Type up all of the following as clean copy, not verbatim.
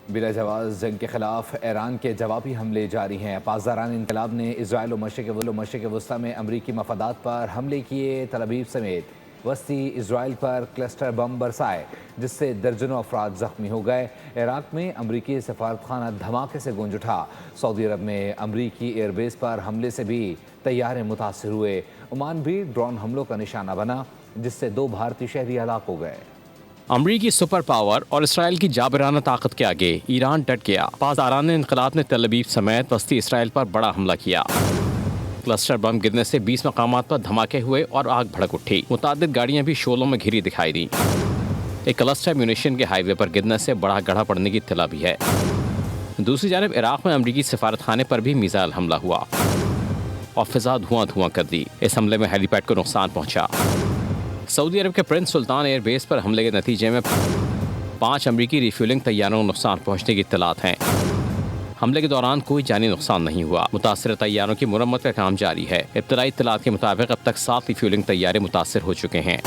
بلا جواز جنگ کے خلاف ایران کے جوابی حملے جاری ہیں۔ پاسداران انقلاب نے اسرائیل و مشرق وسطی میں امریکی مفادات پر حملے کیے۔ تل ابیب سمیت وسطی اسرائیل پر کلسٹر بم برسائے، جس سے درجنوں افراد زخمی ہو گئے۔ عراق میں امریکی سفارتخانہ دھماکے سے گونج اٹھا۔ سعودی عرب میں امریکی ایئر بیس پر حملے سے بھی طیارے متاثر ہوئے۔ عمان بھی ڈرون حملوں کا نشانہ بنا، جس سے 2 بھارتی شہری ہلاک ہو گئے۔ امریکی سپر پاور اور اسرائیل کی جابرانہ طاقت کے آگے ایران ڈٹ گیا۔ پاسداران انقلاب نے تل ابیب سمیت وسطی اسرائیل پر بڑا حملہ کیا۔ کلسٹر بم گرنے سے 20 مقامات پر دھماکے ہوئے اور آگ بھڑک اٹھی۔ متعدد گاڑیاں بھی شعلوں میں گھری دکھائی دیں۔ ایک کلسٹر میونیشن کے ہائی وے پر گرنے سے بڑا گڑھا پڑنے کی اطلاع بھی ہے۔ دوسری جانب عراق میں امریکی سفارتخانے پر بھی میزائل حملہ ہوا اور فضا دھواں کر دی۔ اس حملے میں ہیلی پیڈ کو نقصان پہنچا۔ سعودی عرب کے پرنس سلطان ایئر بیس پر حملے کے نتیجے میں 5 امریکی ریفیولنگ طیاروں کو نقصان پہنچنے کی اطلاعات ہیں۔ حملے کے دوران کوئی جانی نقصان نہیں ہوا۔ متاثرہ طیاروں کی مرمت کا کام جاری ہے۔ ابتدائی اطلاعات کے مطابق اب تک 7 ریفیولنگ طیارے متاثر ہو چکے ہیں۔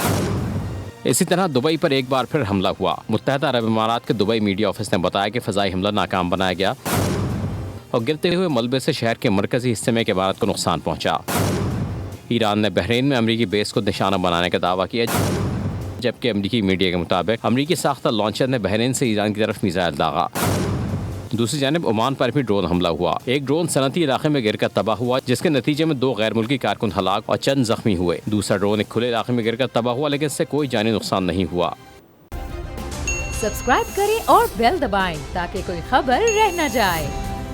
اسی طرح دبئی پر ایک بار پھر حملہ ہوا۔ متحدہ عرب امارات کے دبئی میڈیا آفس نے بتایا کہ فضائی حملہ ناکام بنایا گیا اور گرتے ہوئے ملبے سے شہر کے مرکزی حصے میں ایک عمارت کو نقصان پہنچا۔ ایران نے بحرین میں امریکی بیس کو نشانہ بنانے کا دعویٰ کیا، جبکہ امریکی میڈیا کے مطابق امریکی ساختہ لانچر نے بحرین سے ایران کی طرف میزائل داغا۔ دوسری جانب عمان پر بھی ڈرون حملہ ہوا۔ ایک ڈرون صنعتی علاقے میں گر کر تباہ ہوا، جس کے نتیجے میں 2 غیر ملکی کارکن ہلاک اور چند زخمی ہوئے۔ دوسرا ڈرون ایک کھلے علاقے میں گر کر تباہ ہوا، لیکن اس سے کوئی جانی نقصان نہیں ہوا۔ سبسکرائب کریں اور بیل دبائیں تاکہ کوئی خبر رہ نہ جائے۔